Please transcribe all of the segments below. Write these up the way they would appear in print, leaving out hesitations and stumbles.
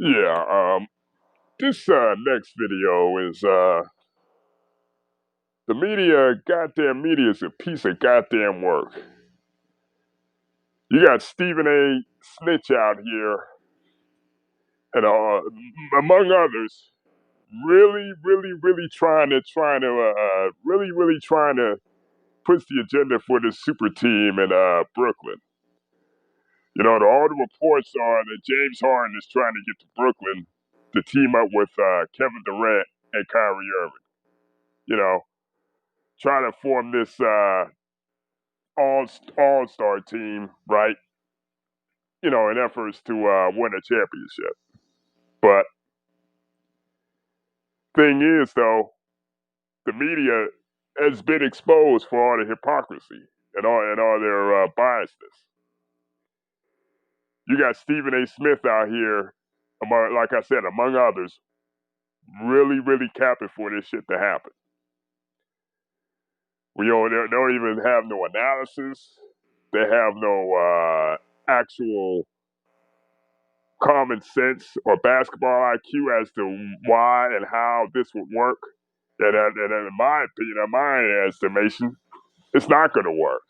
Yeah, this next video is the media. Goddamn media is a piece of goddamn work. You got Stephen A. Snitch out here, and among others, really trying to push the agenda for this super team in Brooklyn. You know, all the reports are that James Harden is trying to get to Brooklyn to team up with Kevin Durant and Kyrie Irving. You know, trying to form this all star team, right? You know, in efforts to win a championship. But thing is, though, the media has been exposed for all the hypocrisy and all their biasness. You got Stephen A. Smith out here, among, like I said, among others, really capping for this shit to happen. We don't even have no analysis. They have no actual common sense or basketball IQ as to why and how this would work. And in my opinion, in my estimation, it's not going to work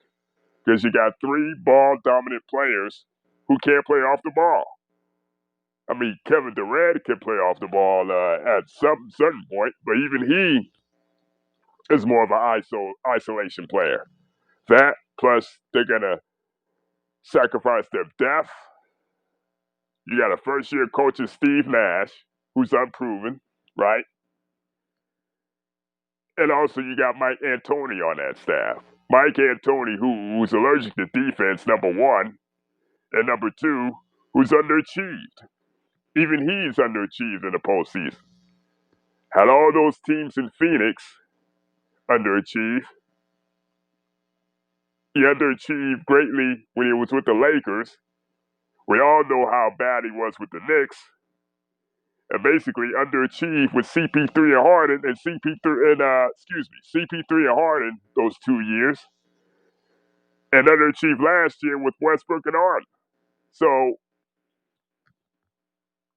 because you got three ball dominant players who can't play off the ball. I mean, Kevin Durant can play off the ball at some certain point, but even he is more of an isolation player. That plus they're gonna sacrifice their depth. You got a first year coach in Steve Nash, who's unproven, right? And also you got Mike Antoni on that staff. Mike Antoni, who's allergic to defense, number one, and number two, who's underachieved. Even he's underachieved in the postseason. Had all those teams in Phoenix underachieve. He underachieved greatly when he was with the Lakers. We all know how bad he was with the Knicks. And basically underachieved with CP3 and Harden and CP3 and Harden those 2 years. And underachieved last year with Westbrook and Harden. So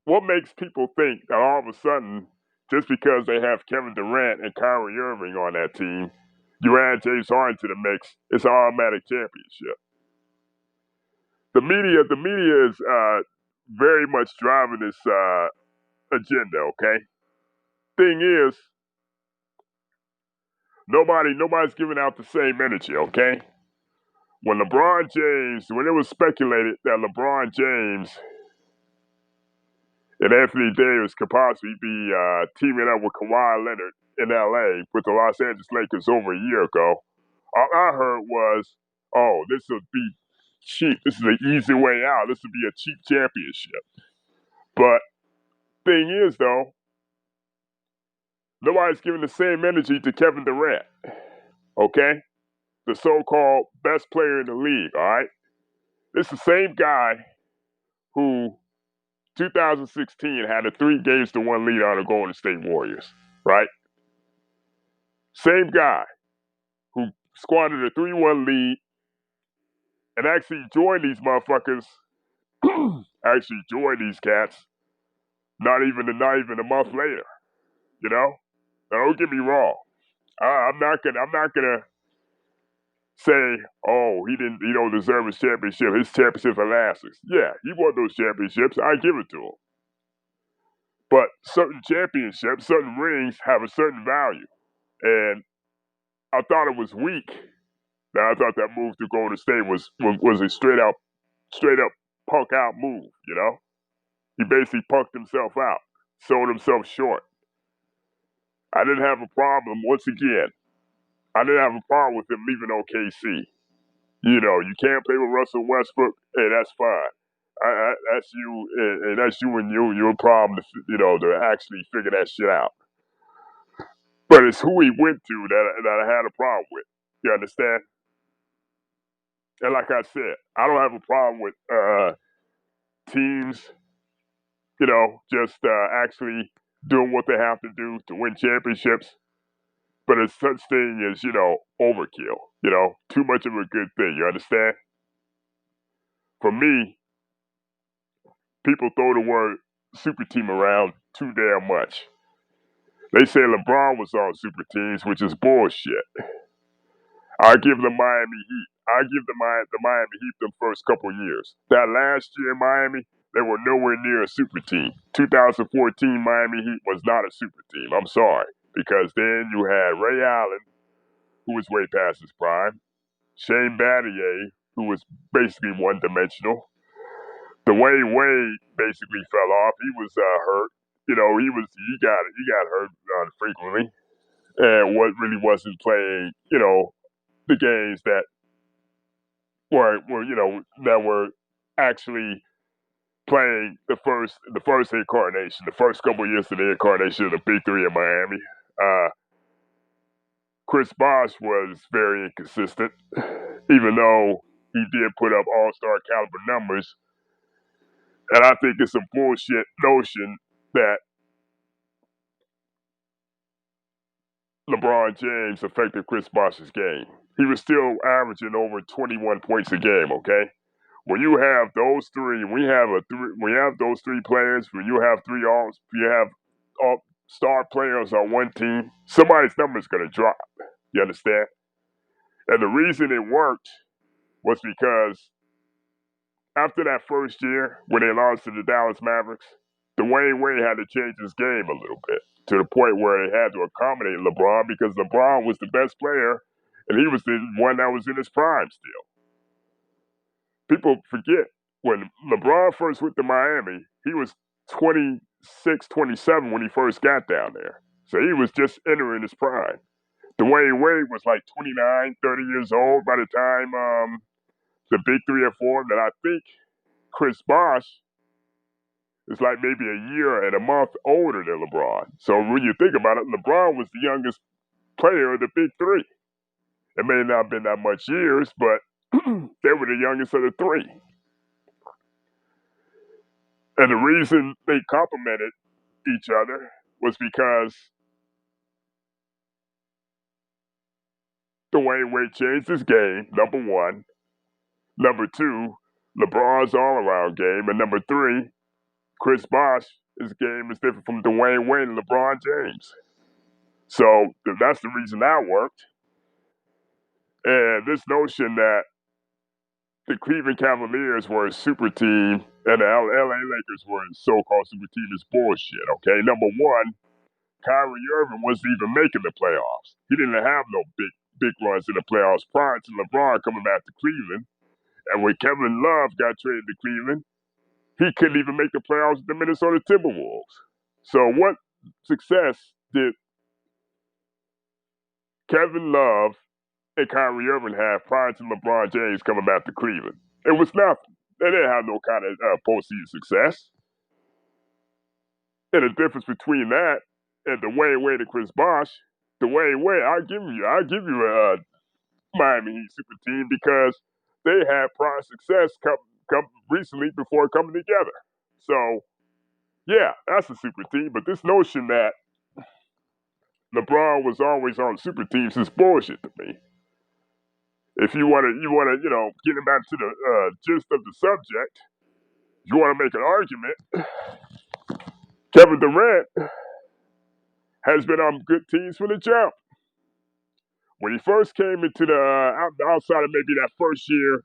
what makes people think that all of a sudden, just because they have Kevin Durant and Kyrie Irving on that team, you add James Harden to the mix, it's an automatic championship. The media is very much driving this agenda. Okay, thing is, nobody's giving out the same energy. Okay, when it was speculated that LeBron James and Anthony Davis could possibly be teaming up with Kawhi Leonard in LA with the Los Angeles Lakers over a year ago, all I heard was, "Oh, this will be cheap. This is an easy way out. This will be a cheap championship." But thing is, though, nobody's giving the same energy to Kevin Durant. Okay, the so-called best player in the league. All right, it's the same guy who 2016 had a 3 games to 1 lead on the Golden State Warriors, right? Same guy who squandered a 3-1 lead and actually joined these motherfuckers, actually joined these cats, not even a month later, you know? Now, don't get me wrong. I'm not gonna say, oh, he don't deserve his championship. His championships are lasting. Yeah, he won those championships. I give it to him. But certain championships, certain rings have a certain value. And I thought it was weak. Now I thought that move to Golden State was a straight up punk out move, you know? He basically punked himself out, sold himself short. I didn't have a problem, once again, I didn't have a problem with him leaving OKC. You know, you can't play with Russell Westbrook, hey, that's fine. That's you, and that's you and your problem, to actually figure that shit out. But it's who he went to that I had a problem with. You understand? And like I said, I don't have a problem with teams, just actually doing what they have to do to win championships. But it's such thing as, overkill, too much of a good thing. You understand? For me, people throw the word super team around too damn much. They say LeBron was on super teams, which is bullshit. I give the Miami Heat. I give the Miami Heat the first couple years. That last year in Miami, they were nowhere near a super team. 2014 Miami Heat was not a super team. I'm sorry, because then you had Ray Allen, who was way past his prime, Shane Battier, who was basically one-dimensional. Dwayne Wade basically fell off. He was hurt. You know, he got hurt frequently, and what really wasn't playing. You know, the games that were that were actually playing the first incarnation, the first couple of years of the incarnation of the Big Three in Miami. Chris Bosh was very inconsistent, even though he did put up all-star caliber numbers. And I think it's a bullshit notion that LeBron James affected Chris Bosh's game. He was still averaging over 21 points a game, okay? When you have those three, we have those three players, when you have all star players on one team, somebody's number is going to drop. You understand? And the reason it worked was because after that first year, when they lost to the Dallas Mavericks, Dwayne Wade had to change his game a little bit to the point where they had to accommodate LeBron because LeBron was the best player and he was the one that was in his prime still. People forget when LeBron first went to Miami, he was 26, 27 when he first got down there. So he was just entering his prime. Dwayne Wade was like 29, 30 years old by the time the Big Three had formed. And I think Chris Bosh is like maybe a year and a month older than LeBron. So when you think about it, LeBron was the youngest player of the Big Three. It may not have been that much years, but they were the youngest of the three. And the reason they complemented each other was because Dwayne Wade changed his game, number one. Number two, LeBron's all-around game. And number three, Chris Bosh, his game is different from Dwayne Wade and LeBron James. So that's the reason that worked. And this notion that the Cleveland Cavaliers were a super team and the LA Lakers were a so-called super team is bullshit, okay? Number one, Kyrie Irving wasn't even making the playoffs. He didn't have no big runs in the playoffs prior to LeBron coming back to Cleveland. And when Kevin Love got traded to Cleveland, he couldn't even make the playoffs with the Minnesota Timberwolves. So what success did Kevin Love and Kyrie Irving have prior to LeBron James coming back to Cleveland? It was nothing. They didn't have no kind of postseason success. And the difference between that and Dwayne Wade and Chris Bosh, Dwayne Wade, I'll give you a Miami Heat super team because they had prior success come recently before coming together. So, yeah, that's a super team. But this notion that LeBron was always on super teams is bullshit to me. If you want to, getting back to the gist of the subject, you want to make an argument. Kevin Durant has been on good teams from the jump. When he first came into the outside of maybe that first year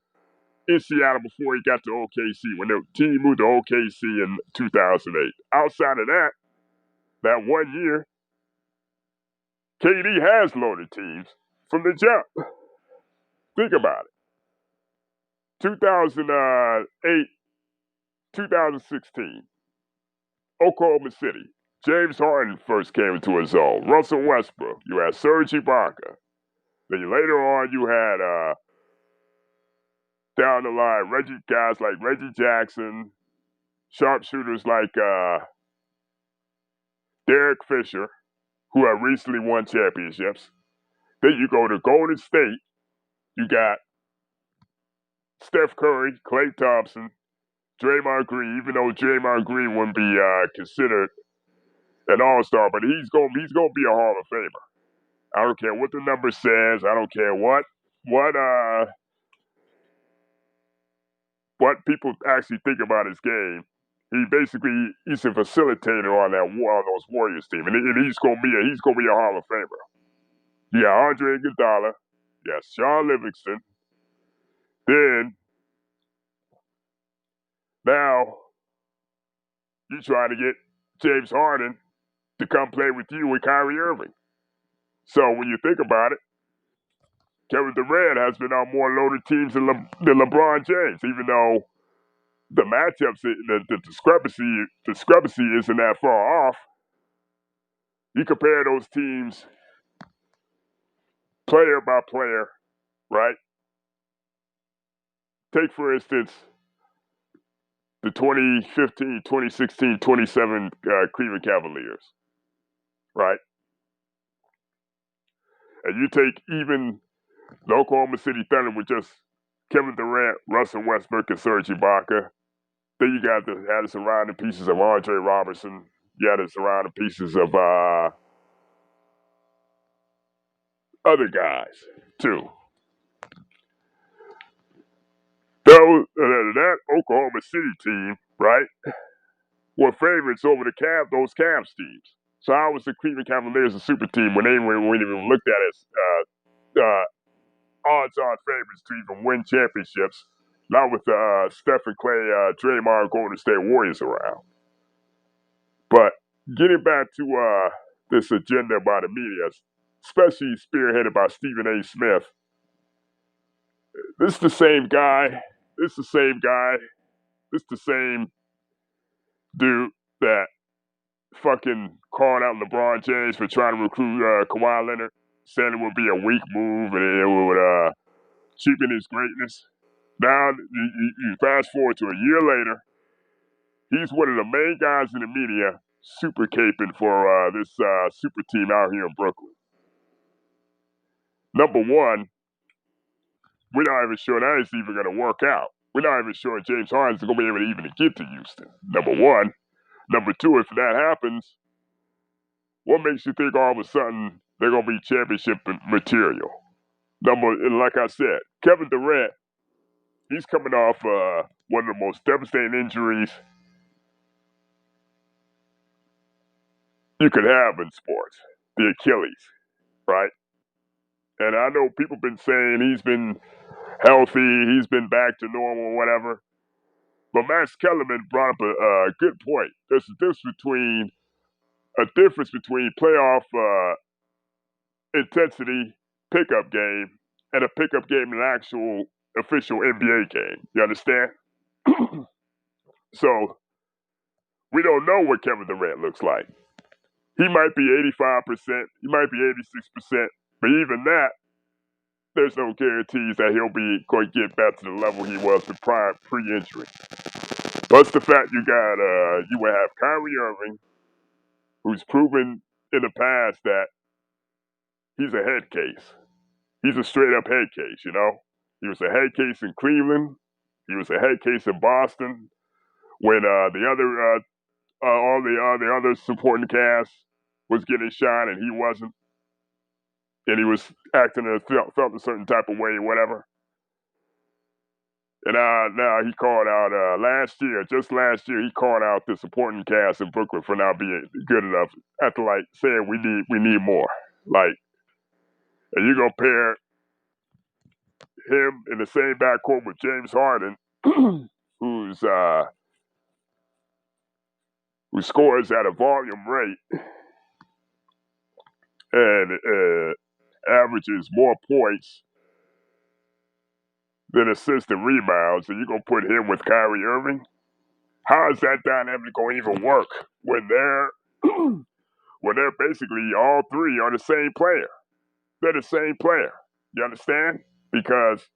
in Seattle before he got to OKC, when the team moved to OKC in 2008. Outside of that 1 year, KD has loaded teams from the jump. Think about it. 2008, 2016, Oklahoma City. James Harden first came into his own. Russell Westbrook. You had Serge Ibaka. Then later on, you had down the line guys like Reggie Jackson, sharpshooters like Derek Fisher, who have recently won championships. Then you go to Golden State. You got Steph Curry, Klay Thompson, Draymond Green. Even though Draymond Green wouldn't be considered an all-star, but he's gonna be a Hall of Famer. I don't care what the number says. I don't care what people actually think about his game. he's a facilitator on those Warriors team, and he's gonna be a Hall of Famer. Yeah, Andre Iguodala, yes, Sean Livingston. Then now you trying to get James Harden to come play with you with Kyrie Irving. So when you think about it, Kevin Durant has been on more loaded teams than LeBron James, even though the matchups, the discrepancy isn't that far off. You compare those teams player by player, right? Take, for instance, the 2015, 2016, 27 Cleveland Cavaliers, right? And you take even the Oklahoma City Thunder with just Kevin Durant, Russell Westbrook, and Serge Ibaka. Then you got the surrounding pieces of Andre Robertson. You had the surrounding pieces of other guys, too. That Oklahoma City team, right, were favorites over those Cavs teams. So how was the Cleveland Cavaliers a super team when they weren't even looked at as odds-on favorites to even win championships? Not with Steph and Clay, Draymond, Golden State Warriors around. But getting back to this agenda by the media, especially spearheaded by Stephen A. Smith, this is the same guy. This is the same dude that fucking calling out LeBron James for trying to recruit Kawhi Leonard, saying it would be a weak move and it would cheapen his greatness. Now, you fast forward to a year later, he's one of the main guys in the media super caping for this super team out here in Brooklyn. Number one, we're not even sure that it's even going to work out. We're not even sure James Harden's going to be able to even get to Houston. Number one. Number two, if that happens, what makes you think all of a sudden they're going to be championship material? And like I said, Kevin Durant, he's coming off one of the most devastating injuries you could have in sports, the Achilles, right? And I know people have been saying he's been healthy, he's been back to normal, whatever. But Max Kellerman brought up a good point. There's a difference between playoff intensity pickup game and a pickup game in an actual official NBA game. You understand? So we don't know what Kevin Durant looks like. He might be 85%, he might be 86%, but even that, there's no guarantees that he'll be going to get back to the level he was pre-injury. Plus the fact you would have Kyrie Irving, who's proven in the past that he's a head case. He's a straight up head case, you know? He was a head case in Cleveland. He was a head case in Boston when all the other supporting cast was getting shot and he wasn't. And he was acting felt a certain type of way, whatever. And now he called out just last year, he called out the supporting cast in Brooklyn for not being good enough. After saying we need more. And you gonna pair him in the same backcourt with James Harden, who scores at a volume rate and averages more points than assists and rebounds, and you're gonna put him with Kyrie Irving? How is that dynamic gonna even work when they're basically all three are the same player? They're the same player. You understand? Because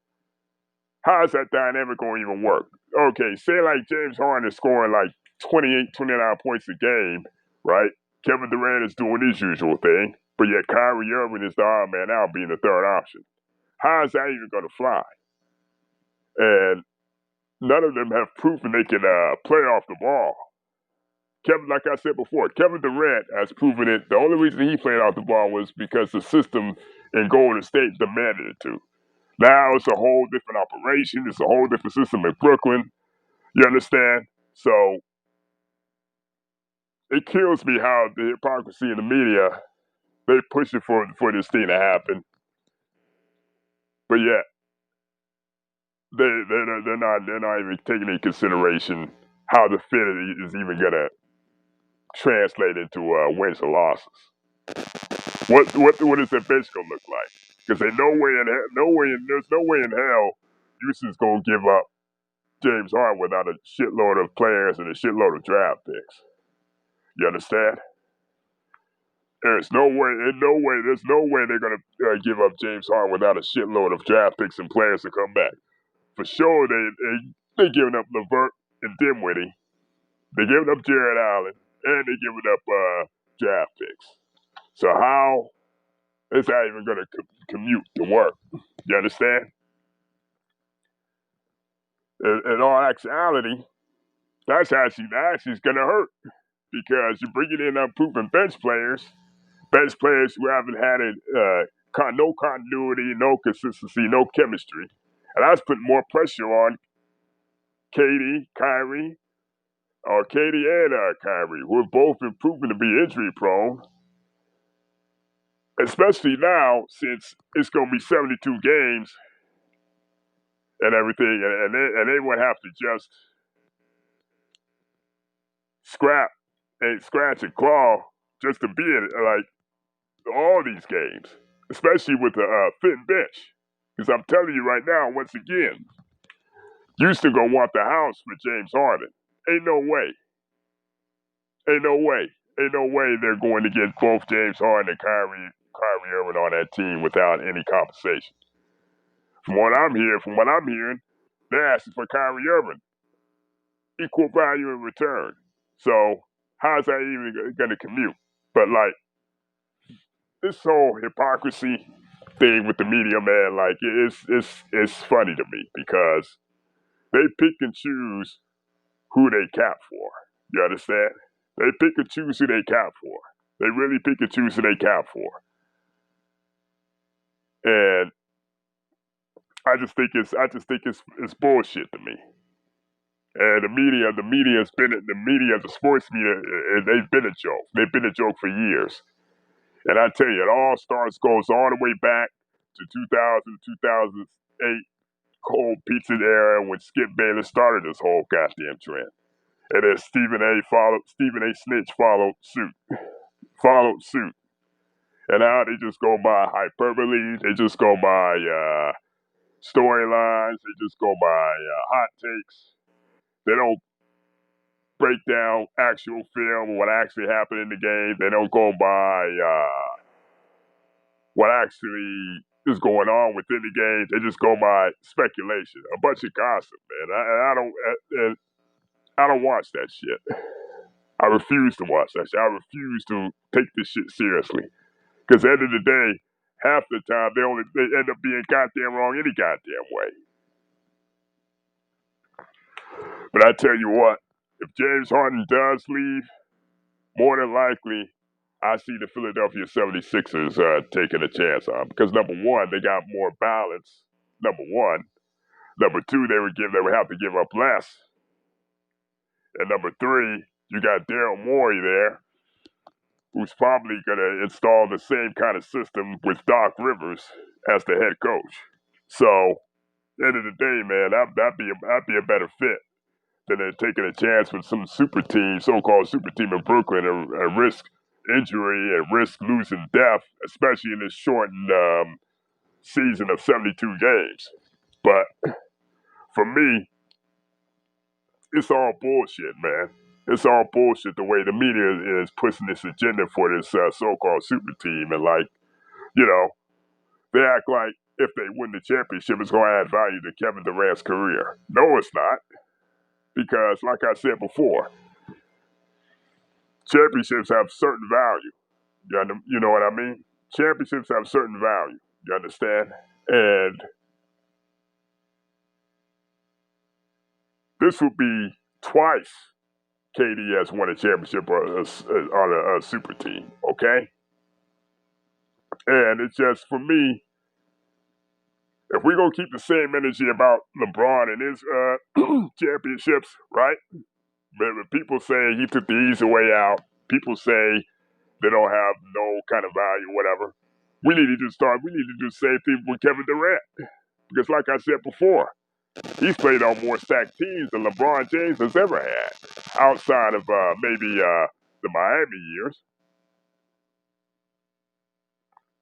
how is that dynamic gonna even work? Okay, say like James Harden is scoring like 28, 29 points a game, right? Kevin Durant is doing his usual thing, but yet Kyrie Irving is the odd man out being the third option. How is that even gonna fly? And none of them have proven they can play off the ball. Like I said before, Kevin Durant has proven it. The only reason he played off the ball was because the system in Golden State demanded it to. Now it's a whole different operation. It's a whole different system in Brooklyn. You understand? So it kills me how the hypocrisy in the media, they pushing for this thing to happen, but yet they're not even taking into consideration how the fit is even gonna translate into wins or losses. What is that bench gonna look like? Because there's no way in hell Houston's gonna give up James Harden without a shitload of players and a shitload of draft picks. You understand? There's no way they're gonna give up James Harden without a shitload of draft picks and players to come back. For sure, they giving up Levert and Dinwiddie. They giving up Jared Allen, and they giving up draft picks. So how is that even gonna commute to work? You understand? In all actuality, that's actually gonna hurt because you're bringing in unproven bench players who haven't had no continuity, no consistency, no chemistry, and that's putting more pressure on KD, Kyrie, or KD and Kyrie, who have both been proven to be injury prone. Especially now, since it's going to be 72 games and everything, and they would have to just scratch and claw just to be in like all these games, especially with the thin bench. Because I'm telling you right now, once again, Houston gonna want the house for James Harden. Ain't no way. Ain't no way. Ain't no way they're going to get both James Harden and Kyrie Irving on that team without any compensation. From what I'm hearing, they're asking for Kyrie Irving equal value in return. So how's that even going to commute? But like this whole hypocrisy thing with the media, man, like it's funny to me because they pick and choose who they cap for. You understand? They pick and choose who they cap for. They really pick and choose who they cap for. And I just think it's bullshit to me. And the media, the sports media, they've been a joke. They've been a joke for years. And I tell you, it all goes all the way back to 2000, 2008, cold pizza era when Skip Bayless started this whole goddamn trend. And then Stephen A. Snitch followed suit. And now they just go by hyperbole, they just go by storylines, they just go by hot takes. They don't break down actual film or what actually happened in the game. They don't go by what actually is going on within the game. They just go by speculation, a bunch of gossip, man. I don't watch that shit. I refuse to watch that shit. I refuse to take this shit seriously. Because at the end of the day, half the time they end up being goddamn wrong any goddamn way. But I tell you what, if James Harden does leave, more than likely, I see the Philadelphia 76ers taking a chance on him. Because number one, they got more balance. Number one. Number two, they would have to give up less. And number three, you got Daryl Morey there, who's probably going to install the same kind of system with Doc Rivers as the head coach. So, at the end of the day, man, that'd be a better fit than taking a chance with some so-called super team in Brooklyn, and risk injury and risk losing depth, especially in this shortened season of 72 games. But for me, it's all bullshit, man. It's all bullshit the way the media is pushing this agenda for this so-called super team. And like, you know, they act like if they win the championship, it's going to add value to Kevin Durant's career. No, it's not. Because, like I said before, championships have certain value. You know what I mean? Championships have certain value. You understand? And this would be twice KD has won a championship on a super team, okay? And it's just, for me, if we're going to keep the same energy about LeBron and his championships, right? But people say he took the easy way out. people say they don't have no kind of value, whatever. We need to do the same thing with Kevin Durant. Because like I said before, he's played on more stacked teams than LeBron James has ever had. Outside of maybe the Miami years.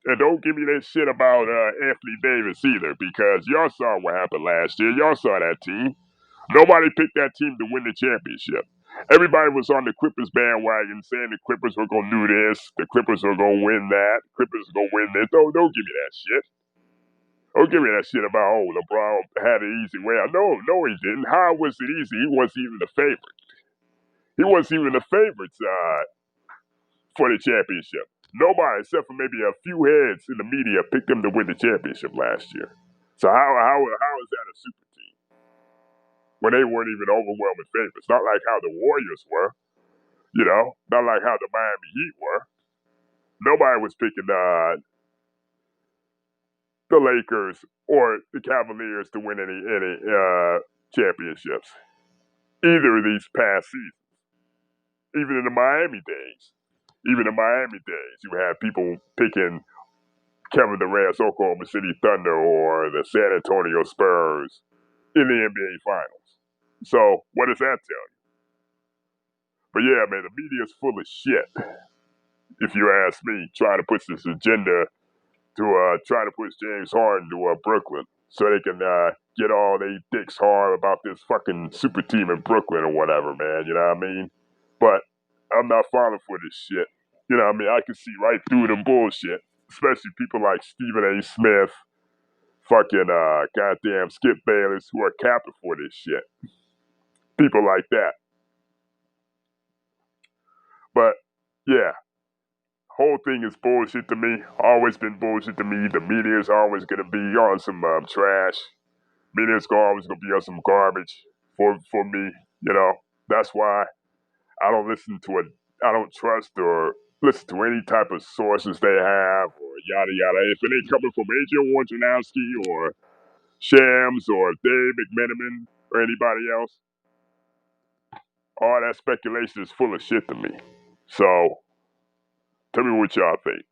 And don't give me that shit about Anthony Davis either, because y'all saw what happened last year. Y'all saw that team. Nobody picked that team to win the championship. Everybody was on the Clippers bandwagon saying the Clippers were going to do this, the Clippers were going to win that, the Clippers were going to win this. Don't give me that shit. Don't give me that shit about, oh, LeBron had an easy way out. No, he didn't. How was it easy? He wasn't even the favorite. He wasn't even the favorite for the championship. Nobody, except for maybe a few heads in the media, picked them to win the championship last year. So how is that a super team when they weren't even overwhelming favorites? Not like how the Warriors were, not like how the Miami Heat were. Nobody was picking the Lakers or the Cavaliers to win any championships. Either of these past seasons. Even in the Miami days. You had people picking Kevin Durant's Oklahoma City Thunder or the San Antonio Spurs in the NBA Finals. So, what does that tell you? But yeah, man, the media's full of shit. If you ask me, trying to push this agenda to try to push James Harden to Brooklyn so they can get all they dicks hard about this fucking super team in Brooklyn or whatever, man. You know what I mean? But I'm not falling for this shit. You know what I mean? I can see right through them bullshit. Especially people like Stephen A. Smith, fucking goddamn Skip Bayless, who are capping for this shit. People like that. But yeah, whole thing is bullshit to me. Always been bullshit to me. The media is always gonna be on some trash. Media's always gonna be on some garbage for me. That's why I don't I don't trust or listen to any type of sources they have or yada yada. If it ain't coming from AJ Wojnarowski or Shams or Dave McMenamin or anybody else, all that speculation is full of shit to me. So, tell me what y'all think.